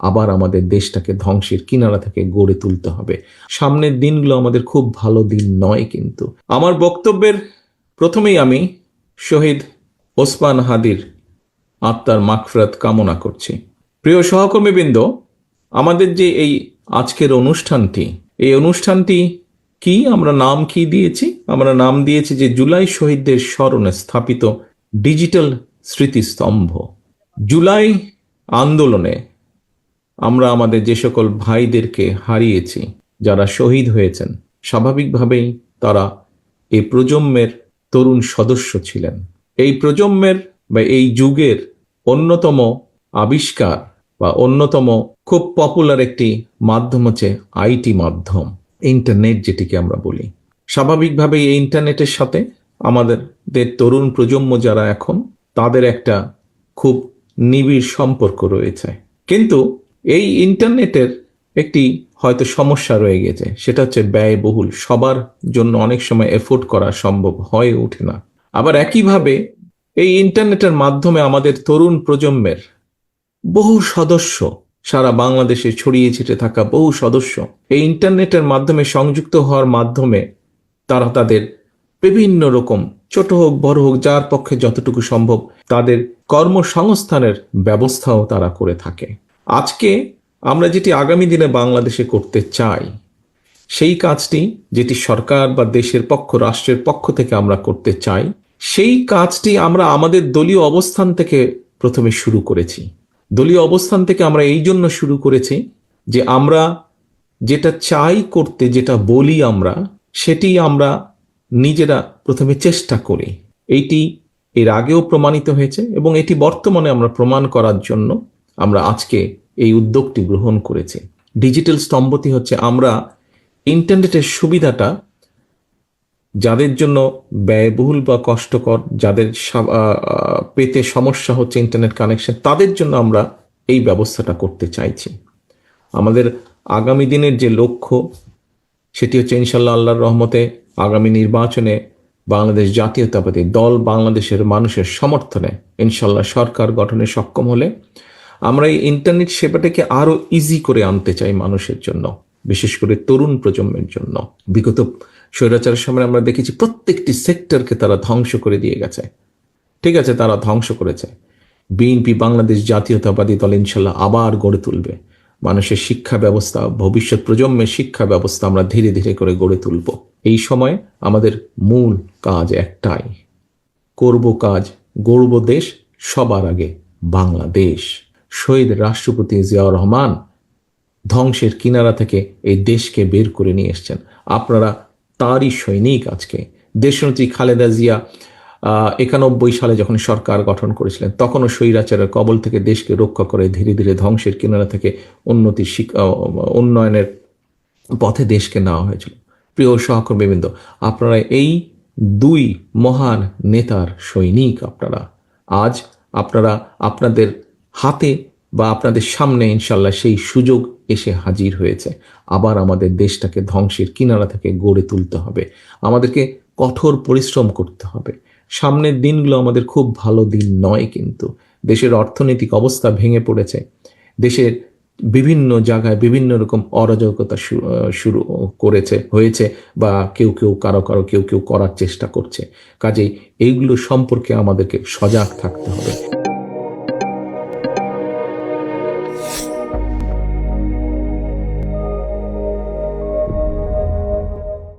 আবার আমাদের দেশটাকে ধ্বংসের কিনারা থেকে গড়ে তুলতে হবে। সামনের দিনগুলো আমাদের খুব ভালো দিন নয়। কিন্তু আমার বক্তব্যের প্রথমেই আমি শহীদ ওসমান হাদির আত্মার মাগফিরাত কামনা করছি। প্রিয় সহকর্মীবৃন্দ, আমাদের যে এই আজকের অনুষ্ঠানটি, এই অনুষ্ঠানটি কি আমরা নাম কি দিয়েছি? আমরা নাম দিয়েছি যে জুলাই শহীদদের স্মরণে স্থাপিত ডিজিটাল স্মৃতিস্তম্ভ। জুলাই আন্দোলনে আমরা আমাদের যে সকল ভাইদেরকে হারিয়েছি, যারা শহীদ হয়েছেন, স্বাভাবিকভাবেই তারা এই প্রজন্মের তরুণ সদস্য ছিলেন। এই প্রজন্মের বা এই যুগের অন্যতম আবিষ্কার বা অন্যতম খুব পপুলার একটি মাধ্যম হচ্ছে আইটি মাধ্যম, ইন্টারনেট যেটিকে আমরা বলি। স্বাভাবিকভাবেই এই ইন্টারনেটের সাথে আমাদের তরুণ প্রজন্ম যারা এখন, তাদের একটা খুব নিবিড় সম্পর্ক রয়েছে। কিন্তু এই ইন্টারনেটের একটি হয়তো সমস্যা রয়ে গেছে, সেটা হচ্ছে ব্যয়বহুল। সবার জন্য অনেক সময় এফোর্ড করা সম্ভব হয়ে ওঠে না। আবার একইভাবে এই ইন্টারনেটের মাধ্যমে আমাদের তরুণ প্রজন্মের বহু সদস্য, সারা বাংলাদেশে ছড়িয়ে ছিটে থাকা বহু সদস্য এই ইন্টারনেটের মাধ্যমে সংযুক্ত হওয়ার মাধ্যমে তারা তাদের বিভিন্ন রকম, ছোট হোক বড় হোক, যার পক্ষে যতটুকু সম্ভব, তাদের কর্মসংস্থানের ব্যবস্থাও তারা করে থাকে। আজকে আমরা যেটি আগামী দিনে বাংলাদেশে করতে চাই, সেই কাজটি যেটি সরকার বা দেশের পক্ষ, রাষ্ট্রের পক্ষ থেকে আমরা করতে চাই, সেই কাজটি আমরা আমাদের দলীয় অবস্থান থেকে প্রথমে শুরু করেছি। দলীয় অবস্থান থেকে আমরা এই জন্য শুরু করেছি যে আমরা যেটা চাই করতে, যেটা বলি আমরা, সেটি আমরা নিজেরা প্রথমে চেষ্টা করি। এইটি এর আগেও প্রমাণিত হয়েছে এবং এটি বর্তমানে আমরা প্রমাণ করার জন্য আমরা আজকে এই উদ্যোগটি গ্রহণ করেছি। ডিজিটাল স্তম্ভটি হচ্ছে আমরা ইন্টারনেটের সুবিধাটা যাদের জন্য ব্যয়বহুল বা কষ্টকর, যাদের পেতে সমস্যা হচ্ছে ইন্টারনেট কানেকশন, তাদের জন্য আমরা এই ব্যবস্থাটা করতে চাইছি। আমাদের আগামী দিনের যে লক্ষ্য, সেটি হচ্ছে ইনশাল্লাহ আল্লাহর রহমতে আগামী নির্বাচনে বাংলাদেশ জাতীয়তাবাদী দল বাংলাদেশের মানুষের সমর্থনে ইনশাল্লাহ সরকার গঠনে সক্ষম হলে আমরা এই ইন্টারনেট সেবাটাকে আরো ইজি করে আনতে চাই মানুষের জন্য, বিশেষ করে তরুণ প্রজন্মের জন্য। বিগত স্বৈরাচারের সময় আমরা দেখেছি প্রত্যেকটি সেক্টরকে তারা ধ্বংস করে দিয়ে গেছে। ঠিক আছে, তারা ধ্বংস করেছে। বিএনপি বাংলাদেশ জাতীয়তাবাদী দল ইনশাল্লাহ আবার গড়ে তুলবে। মানুষের শিক্ষা ব্যবস্থা, ভবিষ্যৎ প্রজন্মের শিক্ষা ব্যবস্থা আমরা ধীরে ধীরে করে গড়ে তুলব। এই সময় আমাদের মূল কাজ একটাই, করব কাজ, গড়ব দেশ, সবার আগে বাংলাদেশ। শহীদ রাষ্ট্রপতি জিয়াউর রহমান ধ্বংসের কিনারা থেকে এই দেশকে বের করে নিয়ে এসছেন। আপনারা তারই সৈনিক। আজকে দেশনেত্রী খালেদা জিয়া 91 সালে যখন সরকার গঠন করেছিলেন, তখনও স্বৈরাচারের কবল থেকে দেশকে রক্ষা করে ধীরে ধীরে ধ্বংসের কিনারা থেকে উন্নয়নের পথে দেশকে নেওয়া হয়েছিল। প্রিয় সহকর্মীবৃন্দ, আপনারা এই দুই মহান নেতার সৈনিক। আপনারা আজ আপনাদের হাতে বা আপনাদের সামনে ইনশাল্লাহ সেই সুযোগ এসে হাজির হয়েছে। আবার আমাদের দেশটাকে ধ্বংসের কিনারা থেকে গড়ে তুলতে হবে। আমাদেরকে কঠোর পরিশ্রম করতে হবে। সামনের দিনগুলো আমাদের খুব ভালো দিন নয়। কিন্তু দেশের অর্থনৈতিক অবস্থা ভেঙে পড়েছে। দেশের বিভিন্ন জায়গায় বিভিন্ন রকম অরাজকতা শুরু হয়েছে বা কেউ কেউ করার চেষ্টা করছে। কাজেই এইগুলো সম্পর্কে আমাদেরকে সজাগ থাকতে হবে।